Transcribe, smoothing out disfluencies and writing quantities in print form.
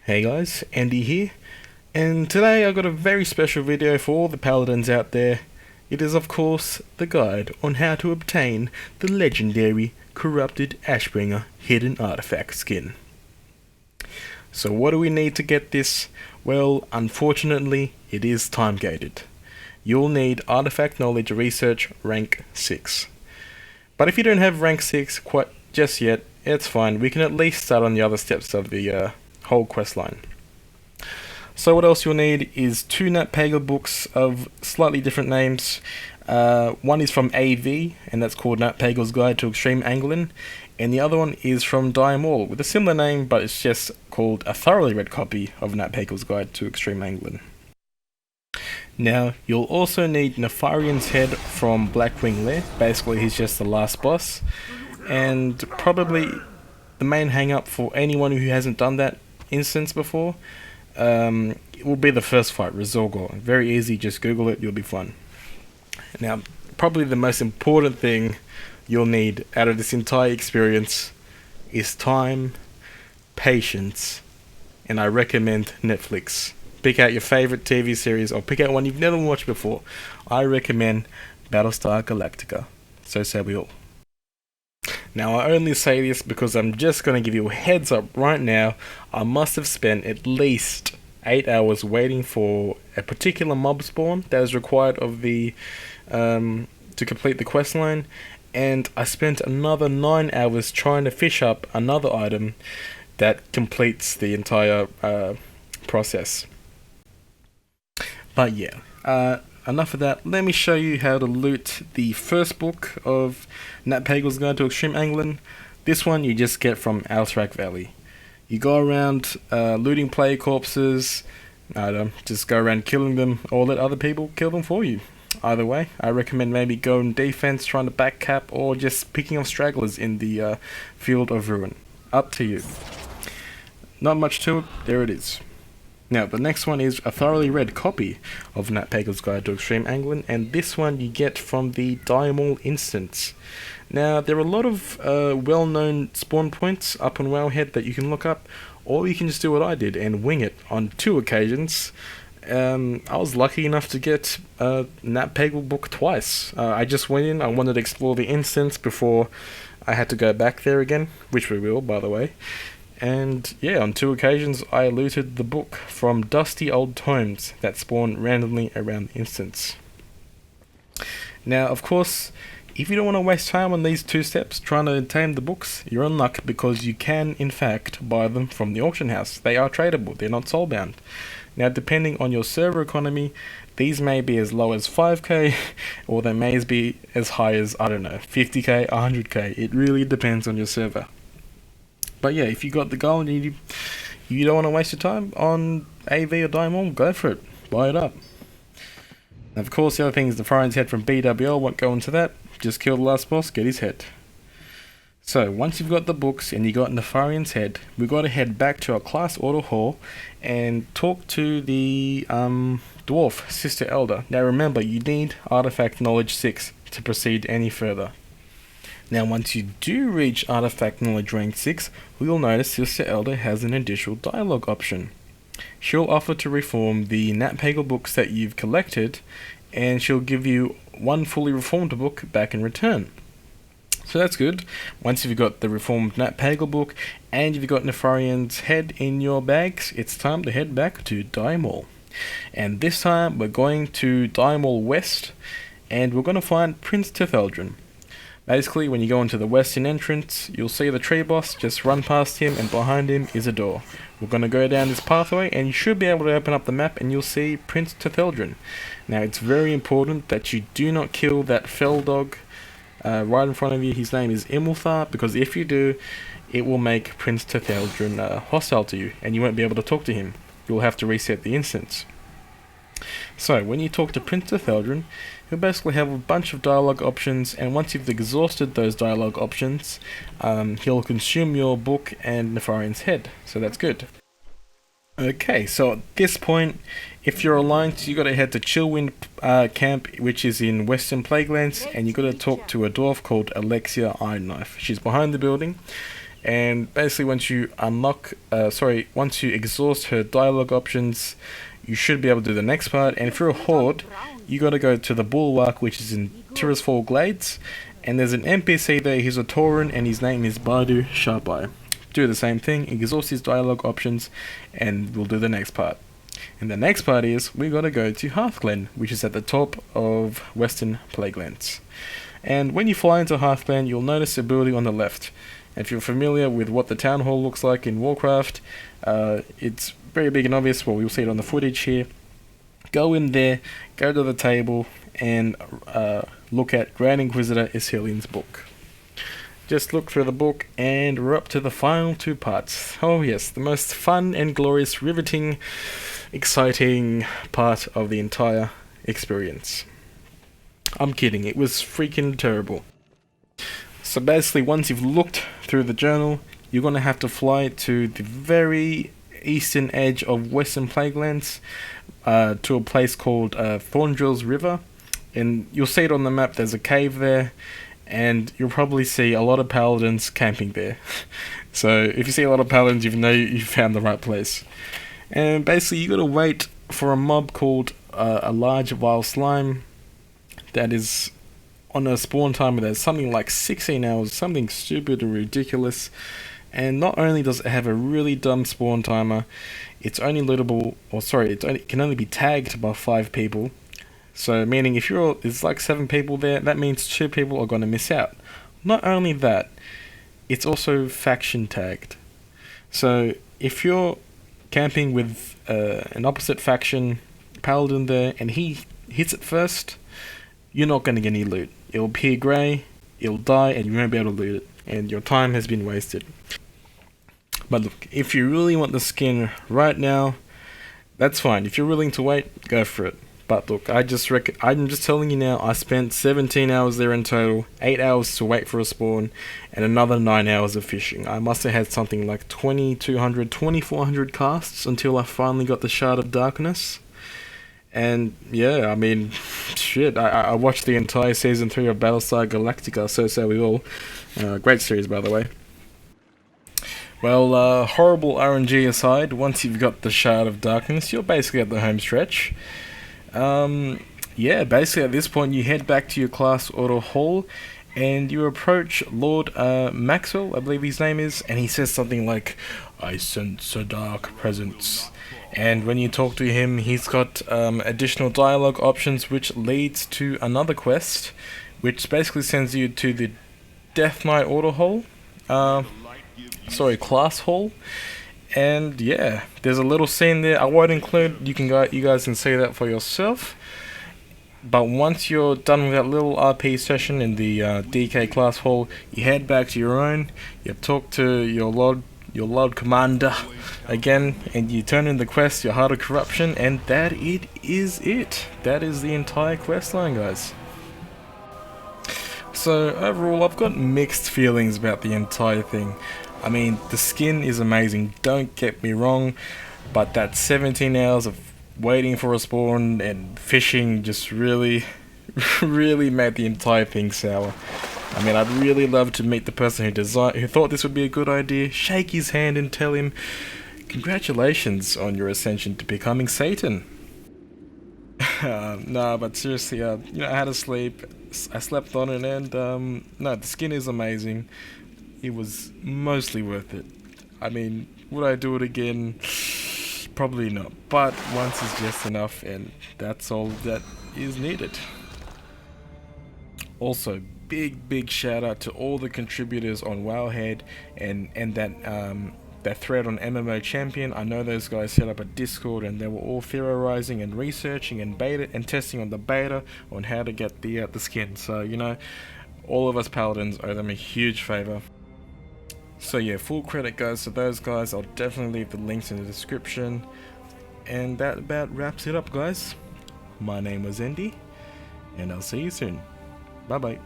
Hey guys, Andy here, and today I've got a very special video for all the paladins out there. It is of course the guide on how to obtain the legendary corrupted Ashbringer hidden artifact skin. So what do we need to get this? Well, unfortunately it is time gated. You'll need artifact knowledge research rank 6. But if you don't have rank 6 quite just yet, it's fine, we can at least start on the other steps of the whole quest line. So what else you'll need is 2 NatPago books of slightly different names. One is from AV, and that's called NatPago's Guide to Extreme Angling, and the other one is from Diamol, with a similar name, but it's just called a thoroughly read copy of NatPago's Guide to Extreme Angling. Now, you'll also need Nefarian's Head from Blackwing Lair. Basically, he's just the last boss, and probably the main hang-up for anyone who hasn't done that instance before, it will be the first fight, Resorgor. Very easy, just Google it, you'll be fine. Now, probably the most important thing you'll need out of this entire experience is time, patience, and I recommend Netflix. Pick out your favorite TV series or pick out one you've never watched before. I recommend Battlestar Galactica. So say we all. Now I only say this because I'm just going to give you a heads up right now. I must have spent at least 8 hours waiting for a particular mob spawn that is required of the to complete the quest line, and I spent another 9 hours trying to fish up another item that completes the entire process. But yeah, enough of that. Let me show you how to loot the first book of NatPago's Guide to Extreme Angling. This one you just get from Alterac Valley. You go around looting player corpses, just go around killing them or let other people kill them for you. Either way, I recommend maybe going defense, trying to back cap, or just picking off stragglers in the Field of Ruin. Up to you. Not much to it, there it is. Now, the next one is a thoroughly read copy of NatPago's Guide to Extreme Angling, and this one you get from the Diamol instance. Now, there are a lot of well-known spawn points up on Wowhead that you can look up, or you can just do what I did and wing it on 2 occasions. I was lucky enough to get a NatPago book twice. I just went in, I wanted to explore the instance before I had to go back there again, which we will, by the way. And yeah, on 2 occasions I looted the book from dusty old tomes that spawn randomly around the instance. Now, of course, if you don't want to waste time on these 2 steps trying to obtain the books, you're in luck because you can in fact buy them from the auction house. They are tradable, they're not soulbound. Now, depending on your server economy, these may be as low as 5k or they may be as high as, I don't know, 50k, 100k. It really depends on your server. But yeah, if you got the goal and you don't want to waste your time on AV or Diamond, go for it. Buy it up. And of course, the other thing is the Nefarian's Head from BWL. Won't go into that. Just kill the last boss, get his head. So, once you've got the books and you got Nefarian's Head, we've got to head back to our class order hall and talk to the dwarf, Sister Elder. Now remember, you need Artifact Knowledge 6 to proceed any further. Now, once you do reach Artifact Knowledge rank 6, we will notice Sister Elder has an additional dialogue option. She'll offer to reform the NatPago books that you've collected, and she'll give you 1 fully reformed book back in return. So that's good. Once you've got the reformed NatPago book, and you've got Nefarian's Head in your bags, it's time to head back to Diamol. And this time, we're going to Diamol West, and we're going to find Prince Tetheldrin. Basically, when you go into the western entrance, you'll see the tree boss, just run past him, and behind him is a door. We're going to go down this pathway, and you should be able to open up the map, and you'll see Prince Tetheldrin. Now, it's very important that you do not kill that fell dog right in front of you. His name is Imulthar, because if you do, it will make Prince Tetheldrin hostile to you, and you won't be able to talk to him. You'll have to reset the instance. So, when you talk to Prince Tetheldrin, you'll basically have a bunch of dialogue options, and once you've exhausted those dialogue options, he'll consume your book and Nefarian's Head, so that's good. Okay, so at this point, if you're aligned, you gotta head to Chillwind camp, which is in Western Plaguelands, and you gotta talk to a dwarf called Alexia Ironknife. She's behind the building, And basically once you once you exhaust her dialogue options, you should be able to do the next part. And if you're a horde, you gotta go to the Bulwark, which is in Tirisfal Glades, and there's an NPC there. He's a Tauren and his name is Bardu Sharpeye. Do the same thing, exhaust his dialogue options, and we'll do the next part. And the next part is we gotta go to Hearthglen, which is at the top of Western Plaguelands. And when you fly into Hearthglen, you'll notice a building on the left. And if you're familiar with what the town hall looks like in Warcraft, it's very big and obvious. Well, we'll see it on the footage here. Go in there, go to the table, and look at Grand Inquisitor Isilian's book. Just look through the book, and we're up to the final two parts. Oh yes, the most fun and glorious, riveting, exciting part of the entire experience. I'm kidding, it was freaking terrible. So basically, once you've looked through the journal, you're going to have to fly to the very eastern edge of Western Plaguelands, to a place called Thorndrill's River. And you'll see it on the map, there's a cave there, and you'll probably see a lot of paladins camping there. So if you see a lot of paladins, you know you found the right place. And basically, you got to wait for a mob called a large vile slime that is on a spawn timer that's something like 16 hours, something stupid or ridiculous. And not only does it have a really dumb spawn timer, it's only lootable, it can only be tagged by 5 people. So meaning if there's like 7 people there, that means 2 people are going to miss out. Not only that, it's also faction tagged. So if you're camping with an opposite faction paladin there and he hits it first, you're not going to get any loot. It'll appear grey, it'll die, and you won't be able to loot it, and your time has been wasted. But look, if you really want the skin right now, that's fine. If you're willing to wait, go for it. But look, I'm just telling you now, I spent 17 hours there in total, 8 hours to wait for a spawn, and another 9 hours of fishing. I must have had something like 2,200, 2,400 casts until I finally got the Shard of Darkness. And yeah, I mean, shit, I watched the entire season 3 of Battlestar Galactica, so we all. Great series, by the way. Well, horrible RNG aside, once you've got the Shard of Darkness, you're basically at the home stretch. Yeah, basically at this point you head back to your class auto hall, and you approach Lord Maxwell, I believe his name is, and he says something like, "I sense a dark presence." And when you talk to him, he's got additional dialogue options, which leads to another quest, which basically sends you to the Death Knight Auto Hall. Class Hall. And yeah, there's a little scene there. I won't include. You guys can see that for yourself. But once you're done with that little RP session in the DK Class Hall, you head back to your own. You talk to your Lord Commander again, and you turn in the quest, your Heart of Corruption, and that is it. That is the entire quest line, guys. So overall, I've got mixed feelings about the entire thing. I mean, the skin is amazing, don't get me wrong, but that 17 hours of waiting for a spawn and fishing just really made the entire thing sour. I mean, I'd really love to meet the person who thought this would be a good idea, shake his hand and tell him, congratulations on your ascension to becoming Satan. No, but seriously, I had to sleep, I slept on it, and no, the skin is amazing. It was mostly worth it. I mean, would I do it again? Probably not, but once is just enough, and that's all that is needed. Also, big shout out to all the contributors on Wowhead and that thread on MMO Champion. I know those guys set up a Discord, and they were all theorizing and researching and testing on the beta on how to get the skin. So all of us paladins owe them a huge favor. So yeah, full credit goes to those guys. I'll definitely leave the links in the description. And that about wraps it up, guys. My name was Andy, and I'll see you soon. Bye bye.